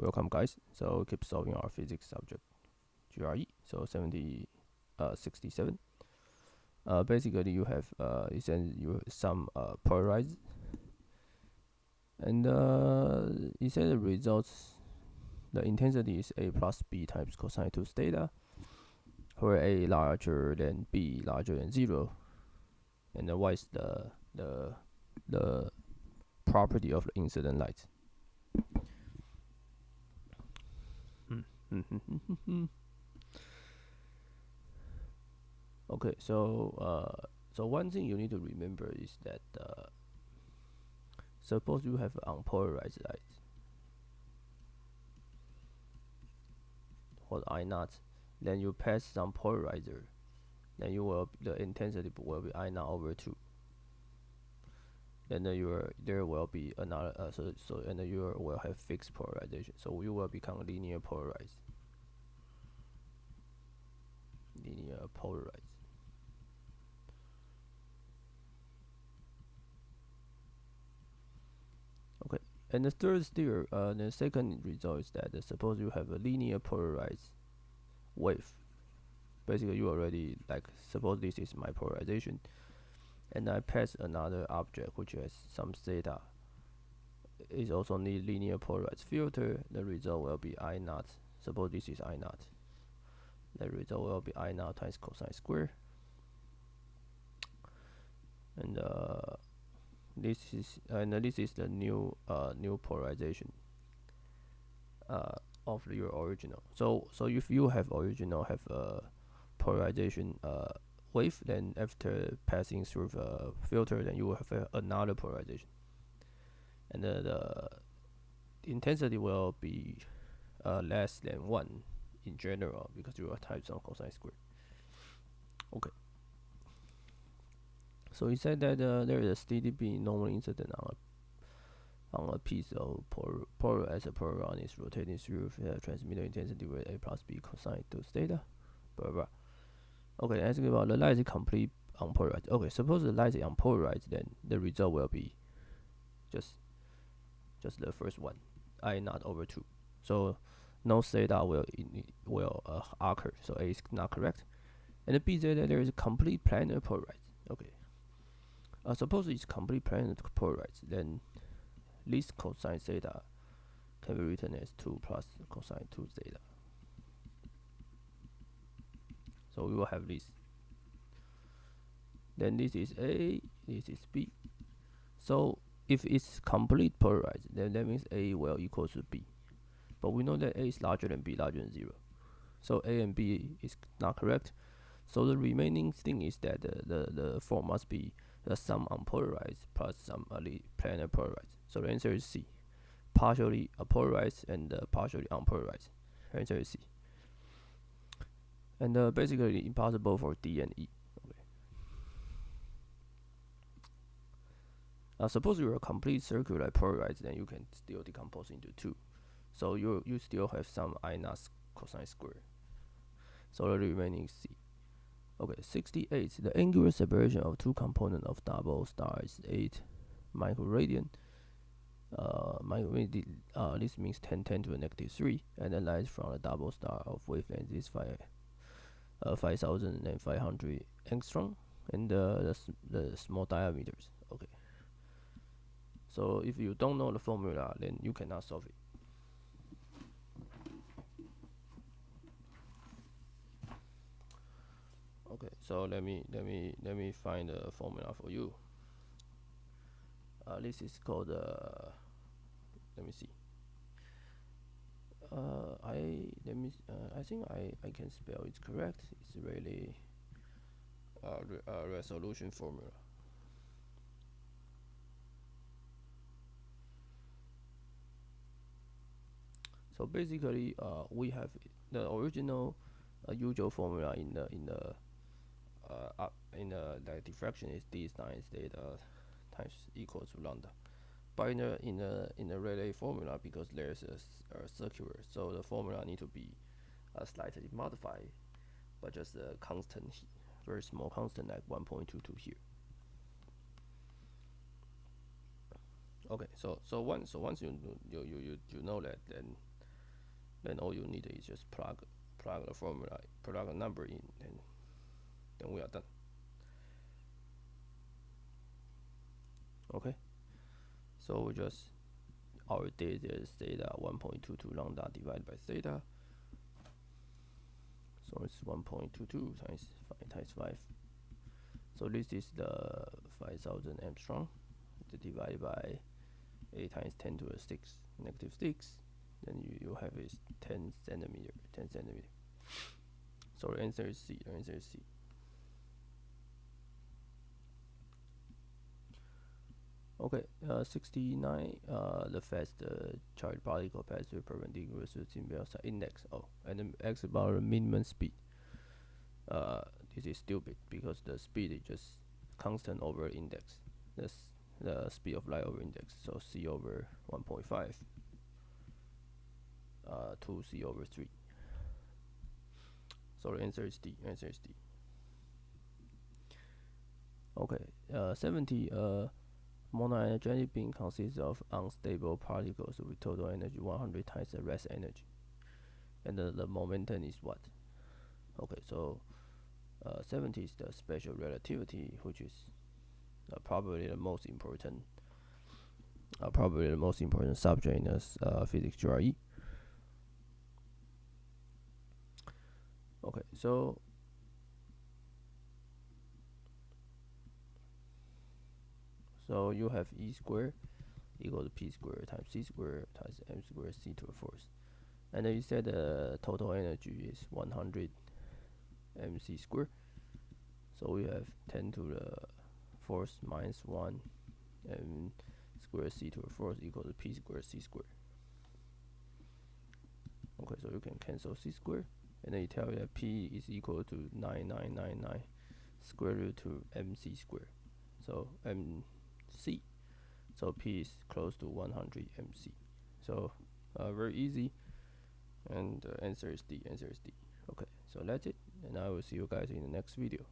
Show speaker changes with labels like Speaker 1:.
Speaker 1: Welcome, guys. So keep solving our physics subject, GRE. So 67. Basically, you have you some polarized, and it says the results. The intensity is a plus b times cosine 2 theta, where a larger than b larger than 0, and then what is the property of the incident light? Okay, so one thing you need to remember is that suppose you have unpolarized light, or I naught, then you pass some polarizer, then the intensity will be I naught over 2. Then there will be another and you will have fixed polarization, so you will become linear polarized. Okay, and the second result is that suppose you have a linear polarized wave. Basically, you already suppose this is my polarization, and I pass another object which has some theta. Is also linear polarized filter. The result will be I naught. Suppose this is I naught. The result will be I naught times cosine square. And this is the new polarization of your original. So if you have original have a polarization wave, then after passing through the filter, then you will have another polarization, and the intensity will be less than 1 in general, because you are types on cosine square. Okay. So he said that there is a steady beam normal incident on a piece of polarized polaron is rotating through the transmitter intensity with a plus b cosine 2 theta. Blah blah. Okay, asking about the light is complete unpolarized. Okay, suppose the light is unpolarized, then the result will be just the first one, I naught over 2. So no theta will occur. So A is not correct. And the B said that there is a complete planar polarized. Okay. Suppose it's complete planar polarized, then this cosine theta can be written as 2 plus cosine 2 theta. So we will have this. Then this is A, this is B. So if it's complete polarized, then that means A will equal to B. But we know that A is larger than B, larger than 0. So A and B is not correct. So the remaining thing is that the form must be the sum unpolarized plus some planar polarized. So the answer is C. Partially polarized and partially unpolarized. The answer is C. And basically impossible for D and E. Okay. Suppose you are complete circular polarized, then you can still decompose into 2. So you still have some I naught cosine square. So the remaining is C. Okay, 68. The angular separation of two components of double star is 8 microradian. This means 10 to the negative 3, and the light from the double star of wavelength is 5,500 angstrom, and the small diameters. Okay. So if you don't know the formula, then you cannot solve it. Okay, so let me find the formula for you. This is called let me see. I think I can spell it correct. It's really a resolution formula. So basically, we have the original usual formula in the diffraction is d times theta times equal to lambda. But in the Rayleigh formula, because there's a circular, so the formula need to be slightly modified, but just a constant, very small constant like 1.22 here. Okay, so once you know that, then then all you need is just plug the formula, plug a number in, and then we are done. Okay, so we just our data is theta 1.22 lambda divided by theta. So it's 1.22 times 5. So this is the 5,000 Armstrong divided by 8 times 10 to the 6 negative 6. Then you have is 10 centimeter. So the answer is C. Okay, 69. The fast charged particle passes through perpendicular to the symbol index. Oh, and then x about the minimum speed. This is stupid because the speed is just constant over index. That's the speed of light over index. So c over 1.5 to c over 3. So the answer is D. Okay, 70. Monoenergetic beam consists of unstable particles with total energy 100 times the rest energy, and the momentum is what? Okay, so 70 is the special relativity, which is probably the most important subject in this physics GRE. Okay, so you have E squared equal to P squared times C squared times M squared C to the fourth, and then you said the total energy is 100 mc squared. So we have 10 to the fourth minus 1 m squared c to the fourth equal to P squared C squared. Okay, so you can cancel C squared, and then you tell you that P is equal to 9999 square root to mc squared. So mc, so P is close to 100 mc. So very easy, and the answer is D. Okay, so that's it, and I will see you guys in the next video.